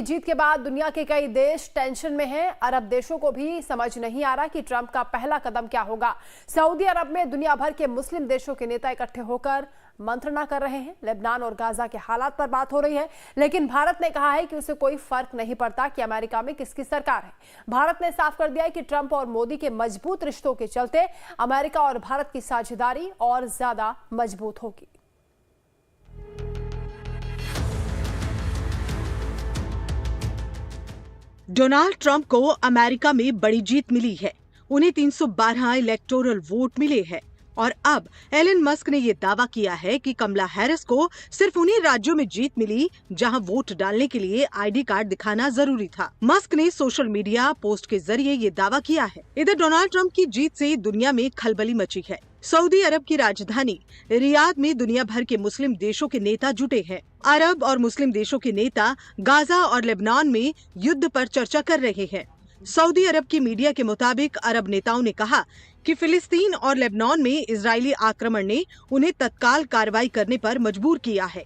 जीत के बाद दुनिया के कई देश टेंशन में हैं। अरब देशों को भी समझ नहीं आ रहा कि ट्रंप का पहला कदम क्या होगा। सऊदी अरब में दुनिया भर के मुस्लिम देशों के नेता इकट्ठे होकर मंत्रणा कर रहे हैं। लेबनान और गाजा के हालात पर बात हो रही है, लेकिन भारत ने कहा है कि उसे कोई फर्क नहीं पड़ता कि अमेरिका में किसकी सरकार है। भारत ने साफ कर दिया है कि ट्रंप और मोदी के मजबूत रिश्तों के चलते अमेरिका और भारत की साझेदारी और ज्यादा मजबूत होगी। डोनाल्ड ट्रंप को अमेरिका में बड़ी जीत मिली है। उन्हें 312 इलेक्टोरल वोट मिले हैं और अब एलन मस्क ने ये दावा किया है कि कमला हैरिस को सिर्फ उन्हीं राज्यों में जीत मिली जहां वोट डालने के लिए आईडी कार्ड दिखाना जरूरी था। मस्क ने सोशल मीडिया पोस्ट के जरिए ये दावा किया है। इधर डोनाल्ड ट्रंप की जीत से दुनिया में खलबली मची है। सऊदी अरब की राजधानी रियाद में दुनिया भर के मुस्लिम देशों के नेता जुटे हैं। अरब और मुस्लिम देशों के नेता गाजा और लेबनान में युद्ध पर चर्चा कर रहे हैं। सऊदी अरब की मीडिया के मुताबिक अरब नेताओं ने कहा कि फिलिस्तीन और लेबनान में इजरायली आक्रमण ने उन्हें तत्काल कार्रवाई करने पर मजबूर किया है।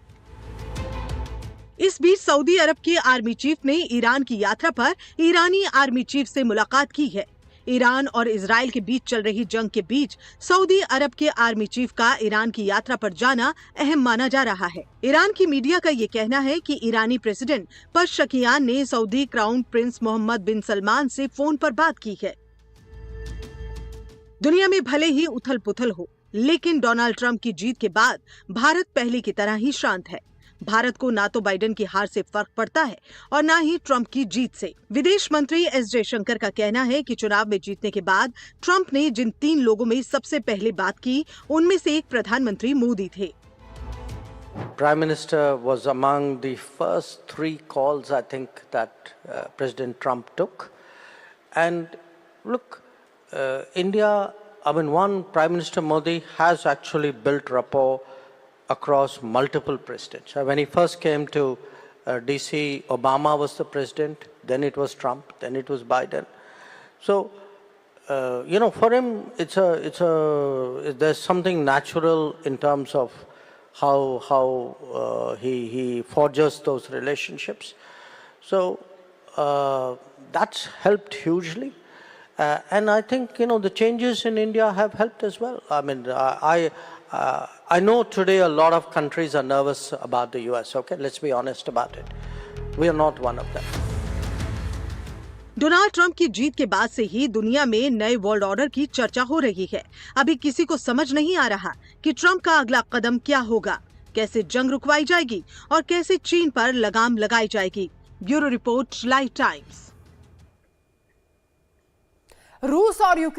इस बीच सऊदी अरब के आर्मी चीफ ने ईरान की यात्रा पर ईरानी आर्मी चीफ से मुलाकात की है। ईरान और इजरायल के बीच चल रही जंग के बीच सऊदी अरब के आर्मी चीफ का ईरान की यात्रा पर जाना अहम माना जा रहा है। ईरान की मीडिया का ये कहना है कि ईरानी प्रेसिडेंट पशकियान ने सऊदी क्राउन प्रिंस मोहम्मद बिन सलमान से फोन पर बात की है। दुनिया में भले ही उथल पुथल हो, लेकिन डोनाल्ड ट्रंप की जीत के बाद भारत पहले की तरह ही शांत है। भारत को ना तो बाइडेन की हार से फर्क पड़ता है और ना ही ट्रंप की जीत से। विदेश मंत्री एस जयशंकर का कहना है कि चुनाव में जीतने के बाद ट्रंप ने जिन 3 लोगों में सबसे पहले बात की, उनमें से एक प्रधानमंत्री मोदी थे। Prime Minister was among the first 3 calls I think that President Trump took. And look, India, Prime Minister Modi has actually built rapport across multiple presidents. When he first came to DC, Obama was the president, then it was Trump, then it was Biden. So, for him, there's something natural in terms of how he forges those relationships. So, that's helped hugely. And I think, the changes in India have helped as well. I know today a lot of countries are nervous about the US, okay? Let's be honest about it. We are not one of them. Donald Trump की जीत के बाद से ही दुनिया में नए world order की चर्चा हो रही है। अभी किसी को समझ नहीं आ रहा कि ट्रंप का अगला कदम क्या होगा, कैसे जंग रुकवाई जाएगी और कैसे चीन पर लगाम लगाई जाएगी। Bureau report, live times. रूस और यूक्रेन